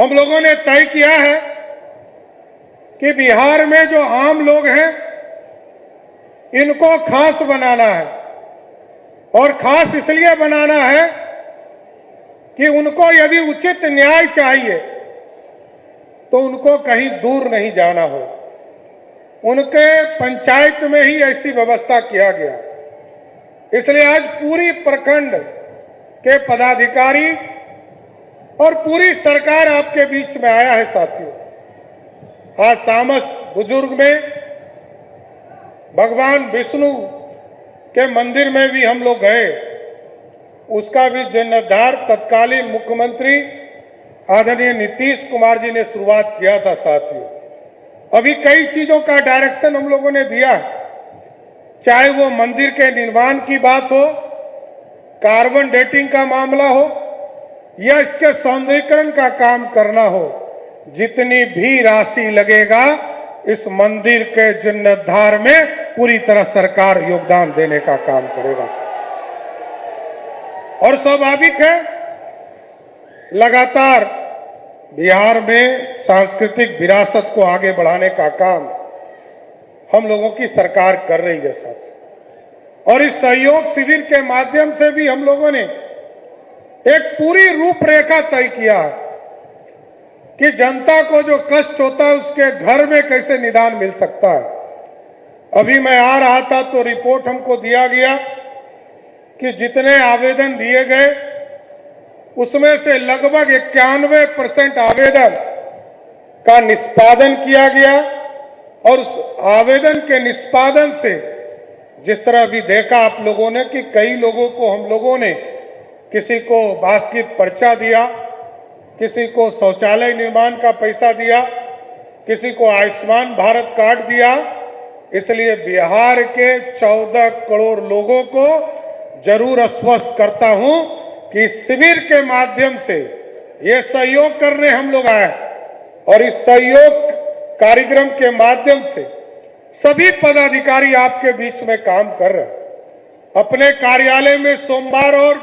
हम लोगों ने तय किया है कि बिहार में जो आम लोग हैं इनको खास बनाना है, और खास इसलिए बनाना है कि उनको यदि उचित न्याय चाहिए तो उनको कहीं दूर नहीं जाना हो। उनके पंचायत में ही ऐसी व्यवस्था किया गया। इसलिए आज पूरी प्रखंड के पदाधिकारी और पूरी सरकार आपके बीच में आया है साथियों। आज तामस बुजुर्ग में भगवान विष्णु के मंदिर में भी हम लोग गए, उसका भी जीर्णोद्धार तत्कालीन मुख्यमंत्री आदरणीय नीतीश कुमार जी ने शुरुआत किया था साथियों। अभी कई चीजों का डायरेक्शन हम लोगों ने दिया, चाहे वो मंदिर के निर्माण की बात हो, कार्बन डेटिंग का मामला हो, या इसके सौंदर्यीकरण का काम करना हो। जितनी भी राशि लगेगा इस मंदिर के जीर्णोद्धार में पूरी तरह सरकार योगदान देने का काम करेगा। और स्वाभाविक है, लगातार बिहार में सांस्कृतिक विरासत को आगे बढ़ाने का काम हम लोगों की सरकार कर रही है साथ। और इस सहयोग शिविर के माध्यम से भी हम लोगों ने एक पूरी रूपरेखा तय किया है कि जनता को जो कष्ट होता है उसके घर में कैसे निदान मिल सकता है। अभी मैं आ रहा था तो रिपोर्ट हमको दिया गया कि जितने आवेदन दिए गए उसमें से लगभग 91% आवेदन का निष्पादन किया गया। और उस आवेदन के निष्पादन से जिस तरह भी देखा आप लोगों ने कि कई लोगों को हम लोगों ने, किसी को बास्केट पर्चा दिया, किसी को शौचालय निर्माण का पैसा दिया, किसी को आयुष्मान भारत कार्ड दिया। इसलिए बिहार के 14 करोड़ लोगों को जरूर आश्वस्त करता हूं कि शिविर के माध्यम से ये सहयोग करने हम लोग आए, और इस सहयोग कार्यक्रम के माध्यम से सभी पदाधिकारी आपके बीच में काम कर रहे हैं। अपने कार्यालय में सोमवार और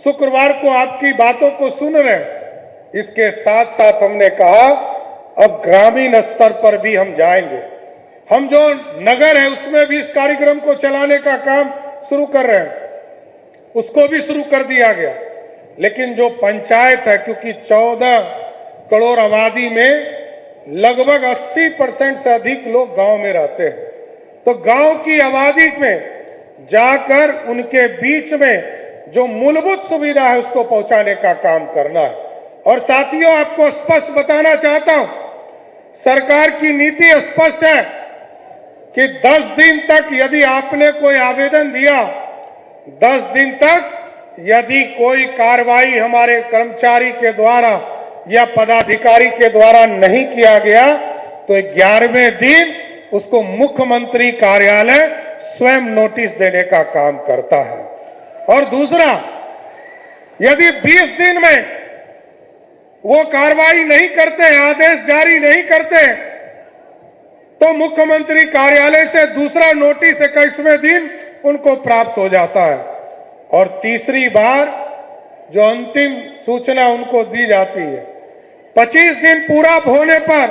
शुक्रवार को आपकी बातों को सुन रहे हैं। इसके साथ साथ हमने कहा अब ग्रामीण स्तर पर भी हम जाएंगे। हम जो नगर है उसमें भी इस कार्यक्रम को चलाने का काम शुरू कर रहे हैं, उसको भी शुरू कर दिया गया। लेकिन जो पंचायत है, क्योंकि 14 करोड़ आबादी में लगभग 80% से अधिक लोग गांव में रहते हैं, तो गांव की आबादी में जाकर उनके बीच में जो मूलभूत सुविधा है उसको पहुंचाने का काम करना है। और साथियों, आपको स्पष्ट बताना चाहता हूं, सरकार की नीति स्पष्ट है कि 10 दिन तक यदि आपने कोई आवेदन दिया, 10 दिन तक यदि कोई कार्रवाई हमारे कर्मचारी के द्वारा या पदाधिकारी के द्वारा नहीं किया गया तो 11वें दिन उसको मुख्यमंत्री कार्यालय स्वयं नोटिस देने का काम करता है। और दूसरा, यदि 20 दिन में वो कार्रवाई नहीं करते, आदेश जारी नहीं करते, तो मुख्यमंत्री कार्यालय से दूसरा नोटिस 21वें दिन उनको प्राप्त हो जाता है। और तीसरी बार जो अंतिम सूचना उनको दी जाती है, 25 दिन पूरा होने पर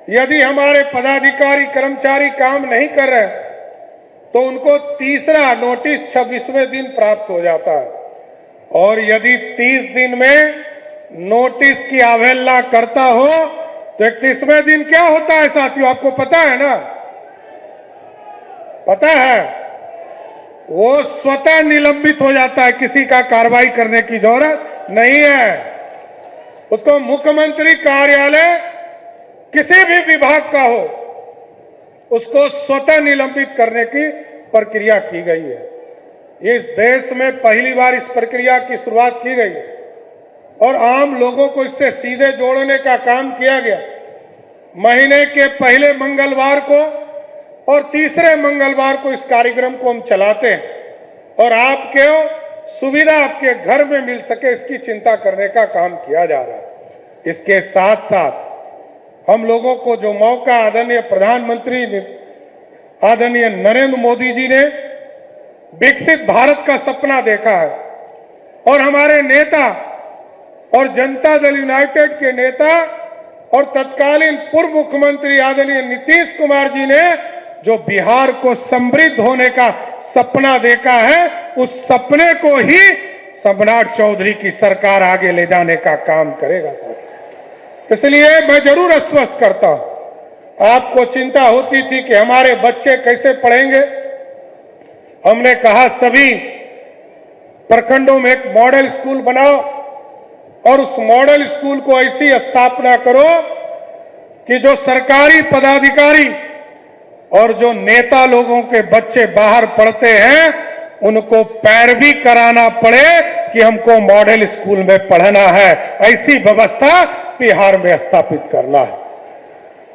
यदि हमारे पदाधिकारी कर्मचारी काम नहीं कर रहे तो उनको तीसरा नोटिस 26वें दिन प्राप्त हो जाता है। और यदि 30 दिन में नोटिस की अवहेलना करता हो तो 31वें दिन क्या होता है साथियों, आपको पता है ना? पता है, वो स्वतः निलंबित हो जाता है, किसी का कार्रवाई करने की जरूरत नहीं है। उसको मुख्यमंत्री कार्यालय किसी भी विभाग का हो, उसको स्वतः निलंबित करने की प्रक्रिया की गई है। इस देश में पहली बार इस प्रक्रिया की शुरुआत की गई और आम लोगों को इससे सीधे जोड़ने का काम किया गया। महीने के पहले मंगलवार को और तीसरे मंगलवार को इस कार्यक्रम को हम चलाते हैं और आपके सुविधा आपके घर में मिल सके इसकी चिंता करने का काम किया जा रहा है। इसके साथ साथ हम लोगों को जो मौका आदरणीय प्रधानमंत्री आदरणीय नरेंद्र मोदी जी ने विकसित भारत का सपना देखा है और हमारे नेता और जनता दल यूनाइटेड के नेता और तत्कालीन पूर्व मुख्यमंत्री आदरणीय नीतीश कुमार जी ने जो बिहार को समृद्ध होने का सपना देखा है, उस सपने को ही सम्राट चौधरी की सरकार आगे ले जाने का काम करेगा। इसलिए मैं जरूर आश्वस्त करता हूं, आपको चिंता होती थी कि हमारे बच्चे कैसे पढ़ेंगे। हमने कहा सभी प्रखंडों में एक मॉडल स्कूल बनाओ और उस मॉडल स्कूल को ऐसी स्थापना करो कि जो सरकारी पदाधिकारी और जो नेता लोगों के बच्चे बाहर पढ़ते हैं उनको पैरवी कराना पड़े कि हमको मॉडल स्कूल में पढ़ना है। ऐसी व्यवस्था बिहार में स्थापित करना है,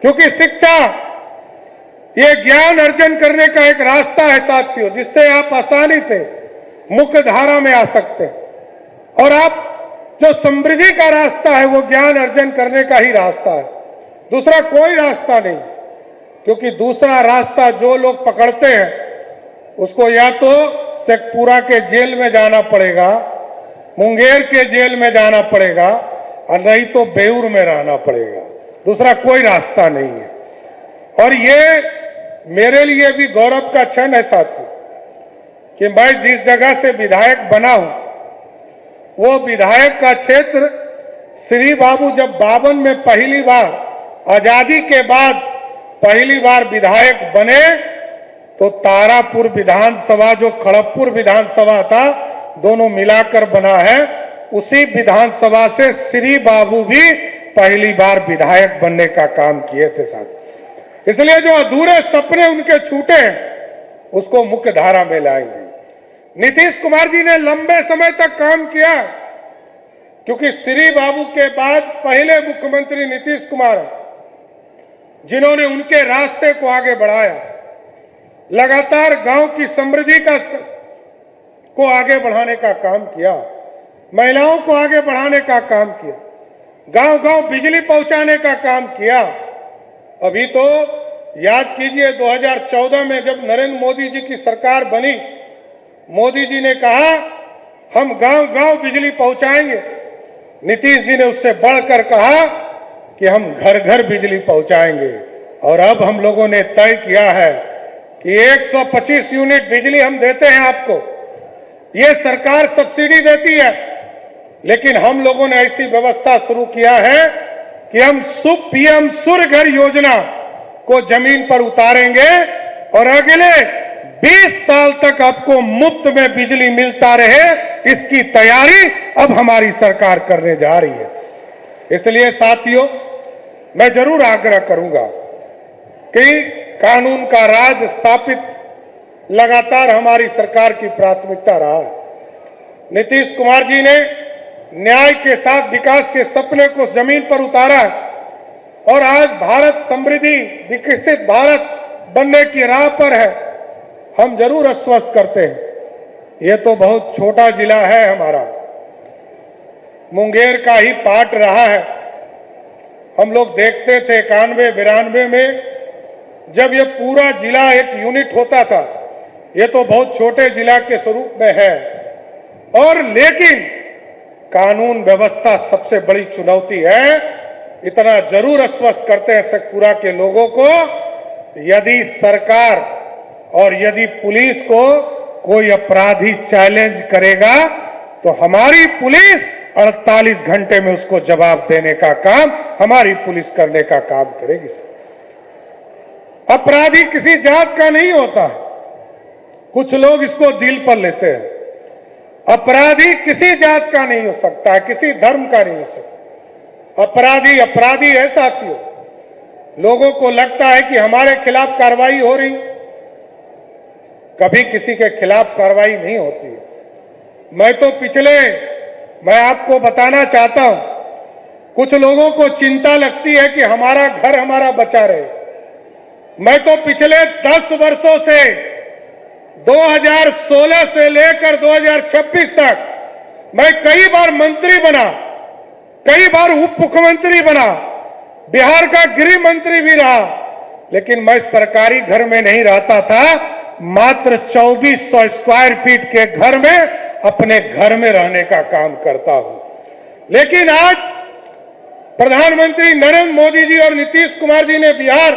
क्योंकि शिक्षा ये ज्ञान अर्जन करने का एक रास्ता है साथियों, जिससे आप आसानी से मुख्य धारा में आ सकते हैं। और आप जो समृद्धि का रास्ता है वो ज्ञान अर्जन करने का ही रास्ता है, दूसरा कोई रास्ता नहीं। क्योंकि दूसरा रास्ता जो लोग पकड़ते हैं उसको या तो शेखपुरा के जेल में जाना पड़ेगा, मुंगेर के जेल में जाना पड़ेगा, और नहीं तो बेऊर में रहना पड़ेगा, दूसरा कोई रास्ता नहीं है। और ये मेरे लिए भी गौरव का क्षण है साथी कि मैं जिस जगह से विधायक बना हूं वो विधायक का क्षेत्र श्री बाबू जब 52 में पहली बार आजादी के बाद पहली बार विधायक बने तो तारापुर विधानसभा जो खड़गपुर विधानसभा था दोनों मिलाकर बना है, उसी विधानसभा से श्री बाबू भी पहली बार विधायक बनने का काम किए थे साथ। इसलिए जो अधूरे सपने उनके छूटे उसको मुख्य धारा में लाएंगे। नीतीश कुमार जी ने लंबे समय तक काम किया, क्योंकि श्री बाबू के बाद पहले मुख्यमंत्री नीतीश कुमार जिन्होंने उनके रास्ते को आगे बढ़ाया, लगातार गांव की समृद्धि को आगे बढ़ाने का काम किया, महिलाओं को आगे बढ़ाने का काम किया, गांव गांव बिजली पहुंचाने का काम किया। अभी तो याद कीजिए 2014 में जब नरेंद्र मोदी जी की सरकार बनी, मोदी जी ने कहा हम गांव गांव बिजली पहुंचाएंगे। नीतीश जी ने उससे बढ़कर कहा कि हम घर घर बिजली पहुंचाएंगे। और अब हम लोगों ने तय किया है कि 125 यूनिट बिजली हम देते हैं आपको। ये सरकार सब्सिडी देती है, लेकिन हम लोगों ने ऐसी व्यवस्था शुरू किया है कि हम पीएम सूर्य घर योजना को जमीन पर उतारेंगे और अगले 20 साल तक आपको मुफ्त में बिजली मिलता रहे, इसकी तैयारी अब हमारी सरकार करने जा रही है। इसलिए साथियों, मैं जरूर आग्रह करूंगा कि कानून का राज स्थापित लगातार हमारी सरकार की प्राथमिकता रहा है। नीतीश कुमार जी ने न्याय के साथ विकास के सपने को जमीन पर उतारा और आज भारत समृद्धि विकसित भारत बनने की राह पर है। हम जरूर आश्वस्त करते हैं, ये तो बहुत छोटा जिला है हमारा, मुंगेर का ही पार्ट रहा है। हम लोग देखते थे 91-92 में जब ये पूरा जिला एक यूनिट होता था, ये तो बहुत छोटे जिला के स्वरूप में है। और लेकिन कानून व्यवस्था सबसे बड़ी चुनौती है। इतना जरूर आश्वस्त करते हैं शेखपुरा के लोगों को, यदि सरकार और यदि पुलिस को कोई अपराधी चैलेंज करेगा तो हमारी पुलिस 48 घंटे में उसको जवाब देने का काम हमारी पुलिस करने का काम करेगी। अपराधी किसी जात का नहीं होता, कुछ लोग इसको दिल पर लेते हैं। अपराधी किसी जात का नहीं हो सकता है, किसी धर्म का नहीं हो सकता। अपराधी अपराधी है साथियों। लोगों को लगता है कि हमारे खिलाफ कार्रवाई हो रही, कभी किसी के खिलाफ कार्रवाई नहीं होती। मैं आपको बताना चाहता हूं, कुछ लोगों को चिंता लगती है कि हमारा घर हमारा बचा रहे। मैं तो पिछले 10 वर्षों से 2016 से लेकर 2026 तक मैं कई बार मंत्री बना, कई बार उप मुख्यमंत्री बना, बिहार का गृह मंत्री भी रहा, लेकिन मैं सरकारी घर में नहीं रहता था। मात्र 2400 स्क्वायर फीट के घर में अपने घर में रहने का काम करता हूं। लेकिन आज प्रधानमंत्री नरेंद्र मोदी जी और नीतीश कुमार जी ने बिहार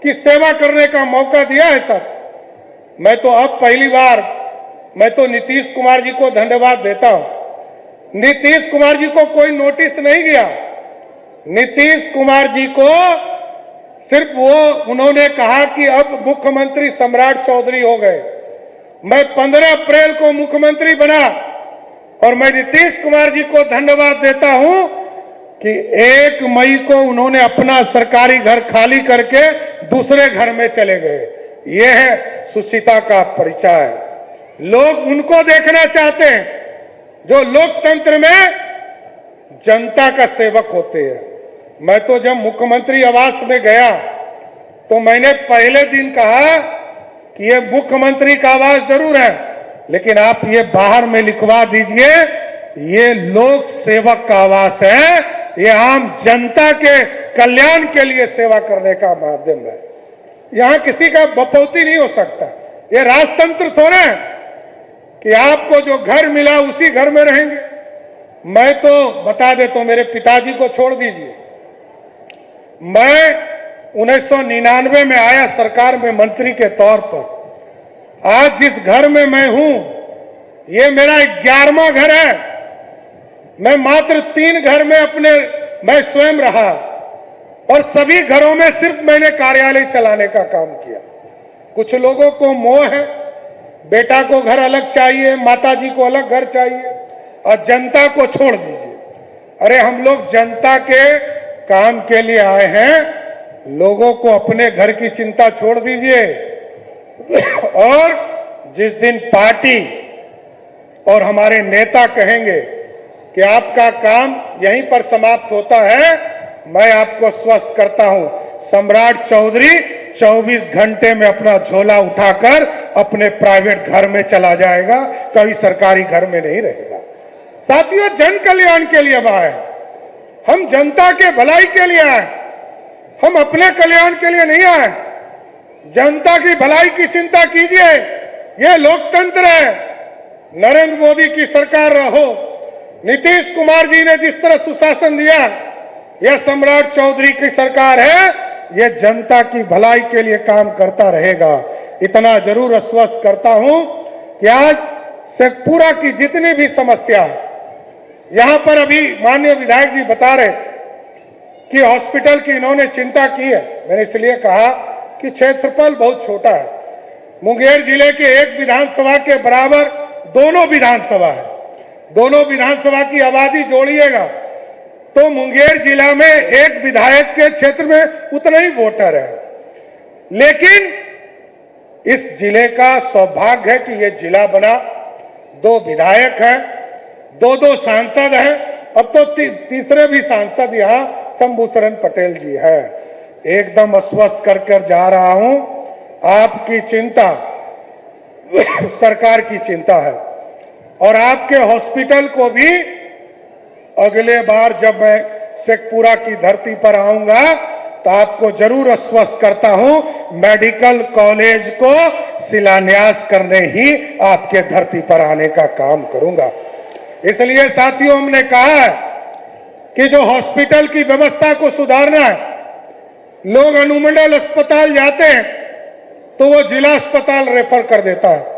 की सेवा करने का मौका दिया है सर। मैं तो अब पहली बार मैं तो नीतीश कुमार जी को धन्यवाद देता हूं। नीतीश कुमार जी को कोई नोटिस नहीं गया। नीतीश कुमार जी को सिर्फ उन्होंने कहा कि अब मुख्यमंत्री सम्राट चौधरी हो गए। मैं 15 अप्रैल को मुख्यमंत्री बना और मैं नीतीश कुमार जी को धन्यवाद देता हूं कि 1 मई को उन्होंने अपना सरकारी घर खाली करके दूसरे घर में चले गए। यह है सुचिता का परिचय। लोग उनको देखना चाहते हैं जो लोकतंत्र में जनता का सेवक होते हैं। मैं तो जब मुख्यमंत्री आवास में गया तो मैंने पहले दिन कहा कि ये मुख्यमंत्री का आवास जरूर है, लेकिन आप ये बाहर में लिखवा दीजिए ये लोक सेवक का आवास है, ये आम जनता के कल्याण के लिए सेवा करने का माध्यम है। यहां किसी का बपौती नहीं हो सकता। ये राजतंत्र थोड़ा है कि आपको जो घर मिला उसी घर में रहेंगे। मैं तो बता देता हूं, मेरे पिताजी को छोड़ दीजिए। मैं 1999 में आया सरकार में मंत्री के तौर पर। आज जिस घर में मैं हूं ये मेरा 11वां घर है। मैं मात्र 3 घर में मैं स्वयं रहा और सभी घरों में सिर्फ मैंने कार्यालय चलाने का काम किया। कुछ लोगों को मोह है, बेटा को घर अलग चाहिए, माताजी को अलग घर चाहिए और जनता को छोड़ दीजिए। अरे हम लोग जनता के काम के लिए आए हैं। लोगों को अपने घर की चिंता छोड़ दीजिए। और जिस दिन पार्टी और हमारे नेता कहेंगे कि आपका काम यहीं पर समाप्त होता है, मैं आपको स्वस्थ करता हूं, सम्राट चौधरी 24 घंटे में अपना झोला उठाकर अपने प्राइवेट घर में चला जाएगा, कभी सरकारी घर में नहीं रहेगा। साथियों, जन कल्याण के लिए आए, हम जनता के भलाई के लिए आए, हम अपने कल्याण के लिए नहीं आए। जनता की भलाई की चिंता कीजिए, यह लोकतंत्र है। नरेंद्र मोदी की सरकार रहो, नीतीश कुमार जी ने जिस तरह सुशासन दिया, यह सम्राट चौधरी की सरकार है, यह जनता की भलाई के लिए काम करता रहेगा। इतना जरूर आश्वस्त करता हूं कि आज शेखपुरा की जितनी भी समस्या, यहां पर अभी माननीय विधायक जी बता रहे कि हॉस्पिटल की इन्होंने चिंता की है। मैंने इसलिए कहा कि क्षेत्रफल बहुत छोटा है। मुंगेर जिले के एक विधानसभा के बराबर दोनों विधानसभा है। दोनों विधानसभा की आबादी जोड़िएगा तो मुंगेर जिला में एक विधायक के क्षेत्र में उतना ही वोटर है। लेकिन इस जिले का सौभाग्य है कि यह जिला बना, 2 विधायक हैं, 2 सांसद हैं, अब तो तीसरे भी सांसद यहां शंभूशरण पटेल जी है। एकदम आश्वस्त कर जा रहा हूं, आपकी चिंता सरकार की चिंता है और आपके हॉस्पिटल को भी अगले बार जब मैं शेखपुरा की धरती पर आऊंगा तो आपको जरूर आश्वस्त करता हूं, मेडिकल कॉलेज को शिलान्यास करने ही आपके धरती पर आने का काम करूंगा। इसलिए साथियों, हमने कहा है कि जो हॉस्पिटल की व्यवस्था को सुधारना है। लोग अनुमंडल अस्पताल जाते हैं तो वो जिला अस्पताल रेफर कर देता है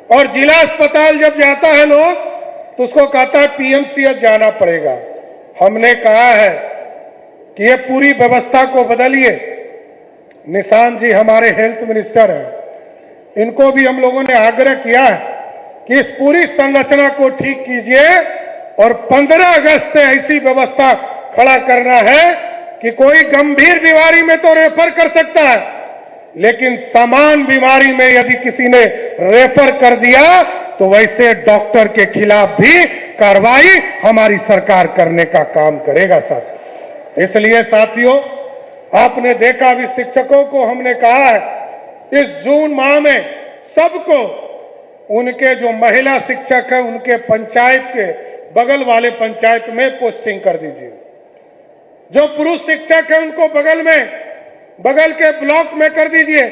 और जिला अस्पताल जब जाता है लोग तो उसको कहता है पीएमसीएच जाना पड़ेगा। हमने कहा है कि ये पूरी व्यवस्था को बदलिए। निशांत जी हमारे हेल्थ मिनिस्टर हैं, इनको भी हम लोगों ने आग्रह किया है कि इस पूरी संरचना को ठीक कीजिए और 15 अगस्त से ऐसी व्यवस्था खड़ा करना है कि कोई गंभीर बीमारी में तो रेफर कर सकता है, लेकिन समान बीमारी में यदि किसी ने रेफर कर दिया तो वैसे डॉक्टर के खिलाफ भी कार्रवाई हमारी सरकार करने का काम करेगा साथियों। इसलिए साथियों, आपने देखा भी शिक्षकों को हमने कहा है इस जून माह में सबको उनके जो महिला शिक्षक है उनके पंचायत के बगल वाले पंचायत में पोस्टिंग कर दीजिए। जो पुरुष शिक्षक है उनको बगल के ब्लॉक में कर दीजिए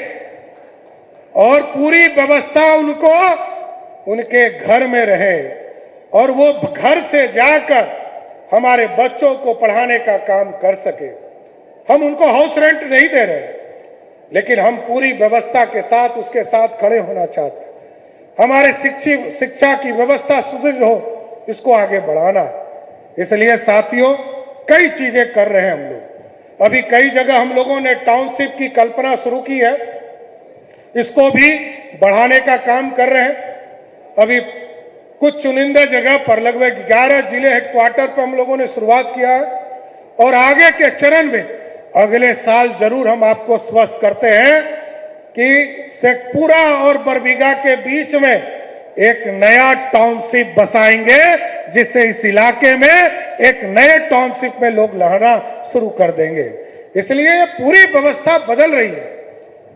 और पूरी व्यवस्था उनको उनके घर में रहे और वो घर से जाकर हमारे बच्चों को पढ़ाने का काम कर सके। हम उनको हाउस रेंट नहीं दे रहे, लेकिन हम पूरी व्यवस्था के साथ उसके साथ खड़े होना चाहते हैं। हमारे शिक्षा की व्यवस्था सुदृढ़ हो, इसको आगे बढ़ाना। इसलिए साथियों, कई चीजें कर रहे हैं हम लोग। अभी कई जगह हम लोगों ने टाउनशिप की कल्पना शुरू की है, इसको भी बढ़ाने का काम कर रहे हैं। अभी कुछ चुनिंदा जगह पर लगभग 11 जिले हेडक्वार्टर पर हम लोगों ने शुरुआत किया है, और आगे के चरण में अगले साल जरूर हम आपको स्वस्थ करते हैं कि शेखपुरा और बरबीघा के बीच में एक नया टाउनशिप बसाएंगे, जिससे इस इलाके में एक नए टाउनशिप में लोग रहना शुरू कर देंगे। इसलिए ये पूरी व्यवस्था बदल रही है।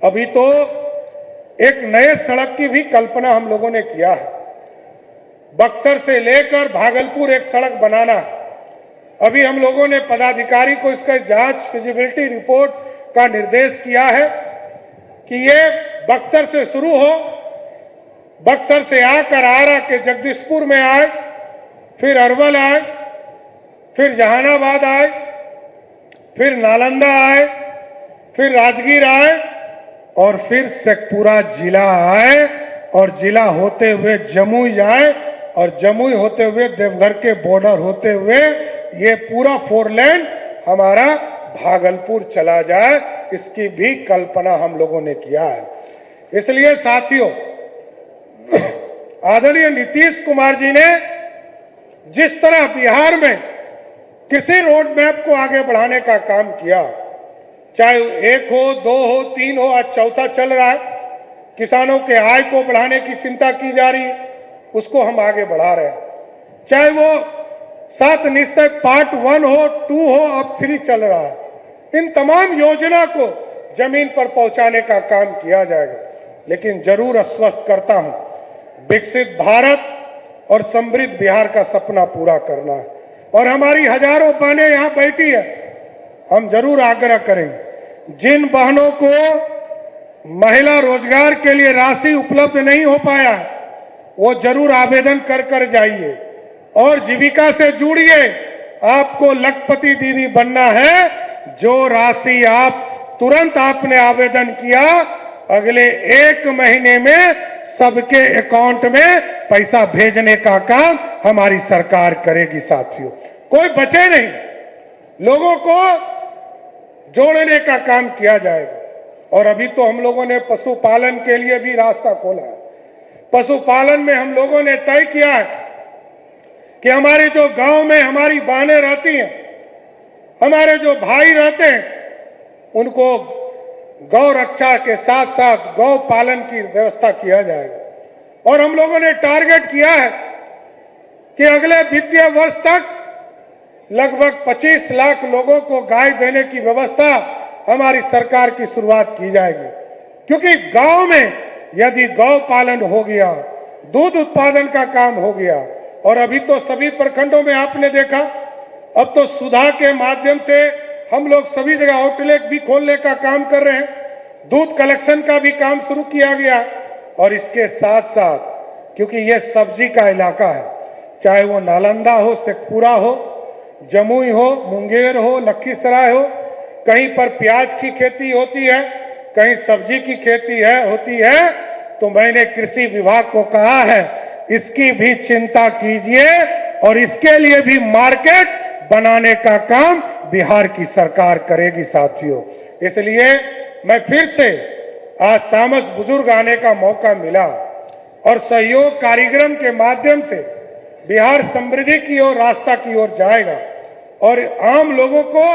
अभी तो एक नए सड़क की भी कल्पना हम लोगों ने किया है। बक्सर से लेकर भागलपुर एक सड़क बनाना। अभी हम लोगों ने पदाधिकारी को इसका जांच फिजिबिलिटी रिपोर्ट का निर्देश किया है कि ये बक्सर से शुरू हो, बक्सर से आकर आरा के जगदीशपुर में आए, फिर अरवल आए, फिर जहानाबाद आए, फिर नालंदा आए, फिर राजगीर आए, और फिर शेखपुरा जिला आए, और जिला होते हुए जमुई जाए, और जमुई होते हुए देवघर के बॉर्डर होते हुए ये पूरा 4 लेन हमारा भागलपुर चला जाए। इसकी भी कल्पना हम लोगों ने किया है। इसलिए साथियों, आदरणीय नीतीश कुमार जी ने जिस तरह बिहार में कृषि रोड मैप को आगे बढ़ाने का काम किया, चाहे 1 हो, 2 हो, 3 हो, आज 4था चल रहा है। किसानों के आय को बढ़ाने की चिंता की जा रही है, उसको हम आगे बढ़ा रहे हैं। चाहे वो 7 निश्चय पार्ट 1 हो, 2 हो, अब 3 चल रहा है। इन तमाम योजना को जमीन पर पहुंचाने का काम किया जाएगा। लेकिन जरूर आश्वस्त करता हूं, विकसित भारत और समृद्ध बिहार का सपना पूरा करना है। और हमारी हजारों बहनें यहां बैठी है, हम जरूर आग्रह करेंगे, जिन बहनों को महिला रोजगार के लिए राशि उपलब्ध नहीं हो पाया, वो जरूर आवेदन कर जाइए और जीविका से जुड़िए। आपको लखपति दीदी बनना है। जो राशि आप तुरंत आपने आवेदन किया, अगले 1 महीने में सबके अकाउंट में पैसा भेजने का काम हमारी सरकार करेगी। साथियों, कोई बचे नहीं, लोगों को जोड़ने का काम किया जाएगा। और अभी तो हम लोगों ने पशुपालन के लिए भी रास्ता खोला है। पशुपालन में हम लोगों ने तय किया है कि हमारे जो गांव में हमारी बहनें रहती हैं, हमारे जो भाई रहते हैं, उनको गौ रक्षा के साथ साथ गौ पालन की व्यवस्था किया जाएगा। और हम लोगों ने टारगेट किया है कि अगले वित्तीय वर्ष तक लगभग 25 लाख लोगों को गाय देने की व्यवस्था हमारी सरकार की शुरुआत की जाएगी। क्योंकि गांव में यदि गौ पालन हो गया, दूध उत्पादन का काम हो गया, और अभी तो सभी प्रखंडों में आपने देखा, अब तो सुधा के माध्यम से हम लोग सभी जगह आउटलेट भी खोलने का काम कर रहे हैं। दूध कलेक्शन का भी काम शुरू किया गया। और इसके साथ साथ, क्योंकि ये सब्जी का इलाका है, चाहे वो नालंदा हो, शेखपुरा हो, जमुई हो, मुंगेर हो, लखीसराय हो, कहीं पर प्याज की खेती होती है, कहीं सब्जी की खेती होती है, तो मैंने कृषि विभाग को कहा है, इसकी भी चिंता कीजिए और इसके लिए भी मार्केट बनाने का काम बिहार की सरकार करेगी। साथियों, इसलिए मैं फिर से आज तामस बुजुर्ग आने का मौका मिला और सहयोग कार्यक्रम के माध्यम से बिहार समृद्धि की ओर, रास्ता की ओर जाएगा और आम लोगों को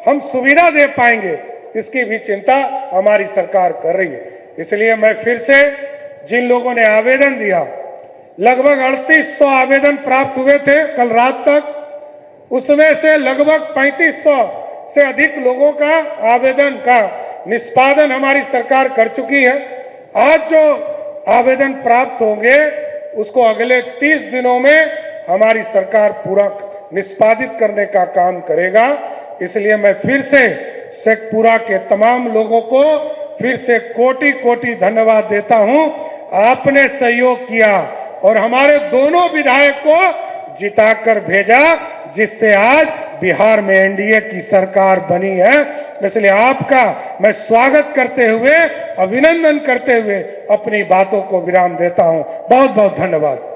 हम सुविधा दे पाएंगे, इसकी भी चिंता हमारी सरकार कर रही है। इसलिए मैं फिर से जिन लोगों ने आवेदन दिया, लगभग 3800 आवेदन प्राप्त हुए थे कल रात तक, उसमें से लगभग 3500 से अधिक लोगों का आवेदन का निष्पादन हमारी सरकार कर चुकी है। आज जो आवेदन प्राप्त होंगे उसको अगले 30 दिनों में हमारी सरकार पूरा निष्पादित करने का काम करेगा। इसलिए मैं फिर से शेखपुरा के तमाम लोगों को फिर से कोटि कोटि धन्यवाद देता हूं। आपने सहयोग किया और हमारे दोनों विधायक को जिताकर भेजा, जिससे आज बिहार में एनडीए की सरकार बनी है। इसलिए आपका मैं स्वागत करते हुए, अभिनंदन करते हुए अपनी बातों को विराम देता हूं। बहुत बहुत धन्यवाद।